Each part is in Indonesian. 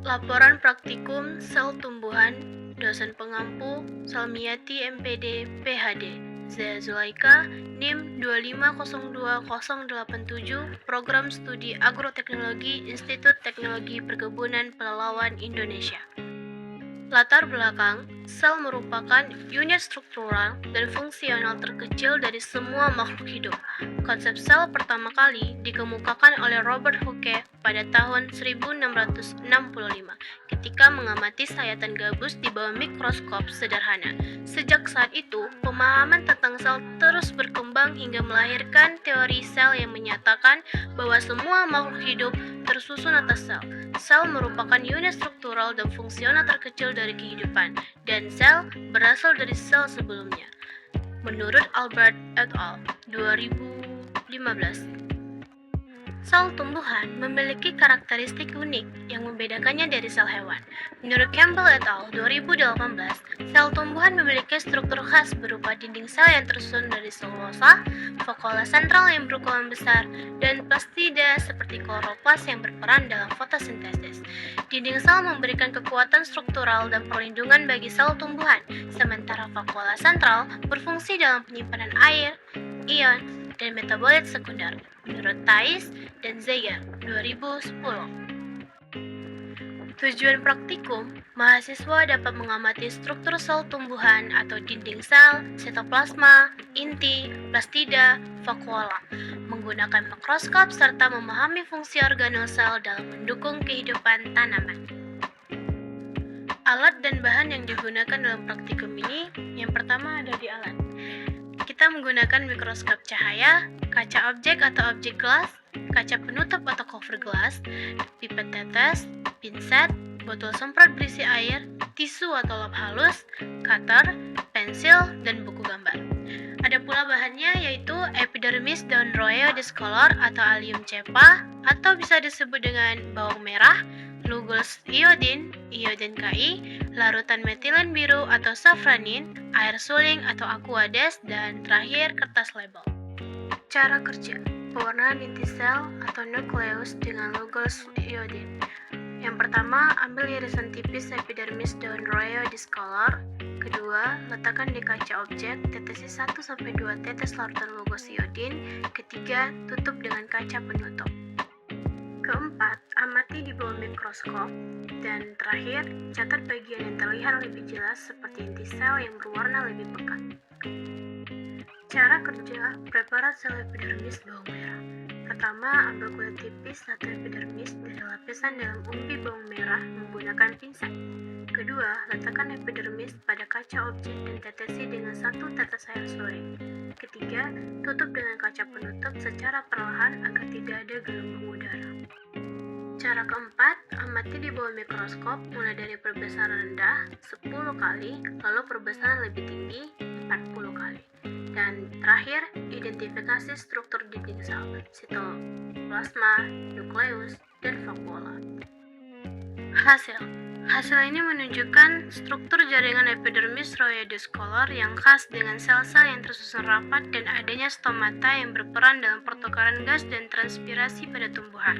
Laporan Praktikum Sel Tumbuhan, Dosen Pengampu, Salmiati MPD, PhD, Zia Zulaika, NIM 2502087, Program Studi Agroteknologi, Institut Teknologi Perkebunan Pelalawan Indonesia. Latar belakang, sel merupakan unit struktural dan fungsional terkecil dari semua makhluk hidup. Konsep sel pertama kali dikemukakan oleh Robert Hooke pada tahun 1665 ketika mengamati sayatan gabus di bawah mikroskop sederhana. Sejak saat itu, pemahaman tentang sel terus berkembang hingga melahirkan teori sel yang menyatakan bahwa semua makhluk hidup tersusun atas sel. Sel merupakan unit struktural dan fungsional terkecil dari kehidupan, dan sel berasal dari sel sebelumnya. Menurut Albert et al. 2015, sel tumbuhan memiliki karakteristik unik yang membedakannya dari sel hewan. Menurut Campbell et al. 2018, sel tumbuhan memiliki struktur khas berupa dinding sel yang tersusun dari selulosa, vakuola sentral yang berukuran besar, dan plastida seperti kloroplas yang berperan dalam fotosintesis. Dinding sel memberikan kekuatan struktural dan perlindungan bagi sel tumbuhan, sementara vakuola sentral berfungsi dalam penyimpanan air, ion, dan metabolit sekunder, menurut Thais dan Zeyer 2010. Tujuan praktikum, mahasiswa dapat mengamati struktur sel tumbuhan atau dinding sel, sitoplasma, inti, plastida, vakuola, menggunakan mikroskop serta memahami fungsi organel sel dalam mendukung kehidupan tanaman. Alat dan bahan yang digunakan dalam praktikum ini, yang pertama ada di alat. Kita menggunakan mikroskop cahaya, kaca objek atau objek gelas, kaca penutup atau cover glass, pipet tetes, pinset, botol semprot berisi air, tisu atau lap halus, cutter, pensil, dan buku gambar. Ada pula bahannya yaitu epidermis daun roeo discolor atau allium cepa, atau bisa disebut dengan bawang merah, Lugos iodin, iodin Ki, larutan metilen biru atau safranin, air suling atau aquades, dan terakhir kertas label. Cara kerja, pewarnaan inti sel atau nukleus dengan Lugos iodin. Yang pertama, ambil irisan tipis epidermis daun roeo discolor. Kedua, letakkan di kaca objek, tetesi 1-2 tetes larutan Lugos iodin. Ketiga, tutup dengan kaca penutup. Keempat, amati di bawah mikroskop. Dan terakhir, catat bagian yang terlihat lebih jelas seperti inti sel yang berwarna lebih pekat. Cara kerja, preparat sel epidermis bawang merah. Pertama, ambil kulit tipis atau epidermis dari lapisan dalam umbi bawang merah menggunakan pinset. Kedua, letakkan epidermis pada kaca objek dan tetesi dengan 1 tetes air suling. Ketiga, tutup dengan kaca penutup secara perlahan agar tidak ada gelombang udara. Cara keempat, amati di bawah mikroskop mulai dari perbesaran rendah 10 kali, lalu perbesaran lebih tinggi 40 kali. Dan terakhir, identifikasi struktur dinding sel, sitoplasma, nukleus, dan vakuola. Hasil ini menunjukkan struktur jaringan epidermis roeo discolor yang khas dengan sel-sel yang tersusun rapat dan adanya stomata yang berperan dalam pertukaran gas dan transpirasi pada tumbuhan.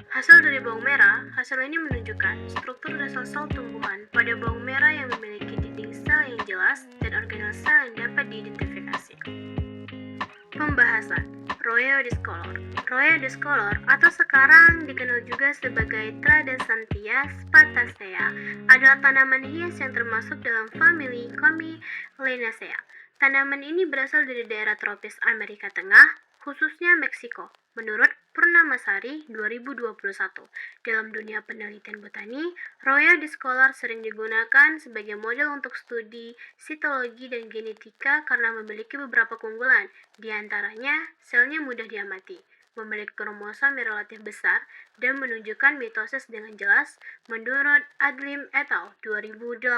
Hasil dari bawang merah, hasil ini menunjukkan struktur dasar sel tumbuhan pada bawang merah yang memiliki dinding sel yang jelas dan organel sel yang dapat diidentifikasi. Pembahasan Roeo discolor. Roeo discolor atau sekarang dikenal juga sebagai Tradescantia spatacea adalah tanaman hias yang termasuk dalam famili Commilenaceae. Tanaman ini berasal dari daerah tropis Amerika Tengah, khususnya Meksiko, menurut Purnamasari 2021. Dalam dunia penelitian botani, Roeo discolor sering digunakan sebagai model untuk studi sitologi dan genetika karena memiliki beberapa keunggulan, di antaranya selnya mudah diamati, memiliki kromosom yang relatif besar, dan menunjukkan mitosis dengan jelas, menurut Adlim et al. 2018.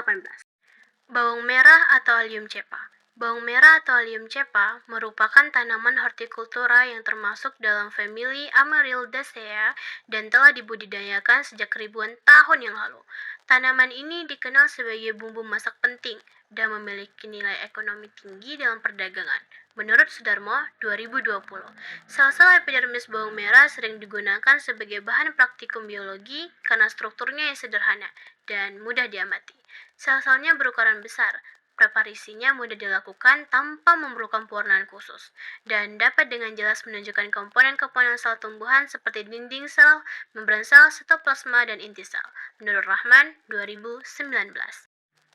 Bawang merah atau allium cepa. Bawang merah atau allium cepa merupakan tanaman hortikultura yang termasuk dalam famili Amaryldaceae dan telah dibudidayakan sejak ribuan tahun yang lalu. Tanaman ini dikenal sebagai bumbu masak penting, dan memiliki nilai ekonomi tinggi dalam perdagangan. Menurut Sudarmo, 2020, sel-sel epidermis bawang merah sering digunakan sebagai bahan praktikum biologi karena strukturnya yang sederhana dan mudah diamati. Sel-selnya berukuran besar, preparasinya mudah dilakukan tanpa memerlukan pewarnaan khusus, dan dapat dengan jelas menunjukkan komponen-komponen sel tumbuhan seperti dinding sel, membran sel, sitoplasma, dan inti sel. Menurut Rahman, 2019.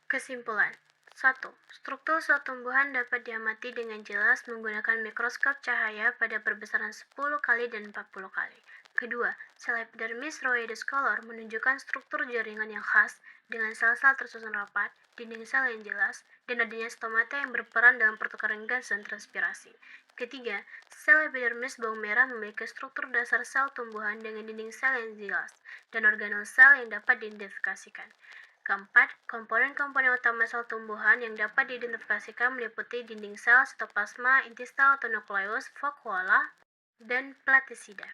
Kesimpulan 1. Struktur sel tumbuhan dapat diamati dengan jelas menggunakan mikroskop cahaya pada perbesaran 10 kali dan 40 kali. Kedua, sel epidermis Roedeus color menunjukkan struktur jaringan yang khas dengan sel-sel tersusun rapat, dinding sel yang jelas, dan adanya stomata yang berperan dalam pertukaran gas dan transpirasi. Ketiga, sel epidermis bawang merah memiliki struktur dasar sel tumbuhan dengan dinding sel yang jelas dan organel sel yang dapat diidentifikasikan. Keempat, komponen-komponen utama sel tumbuhan yang dapat diidentifikasikan meliputi dinding sel, sitoplasma, inti sel atau nukleus, vakuola, dan platisida.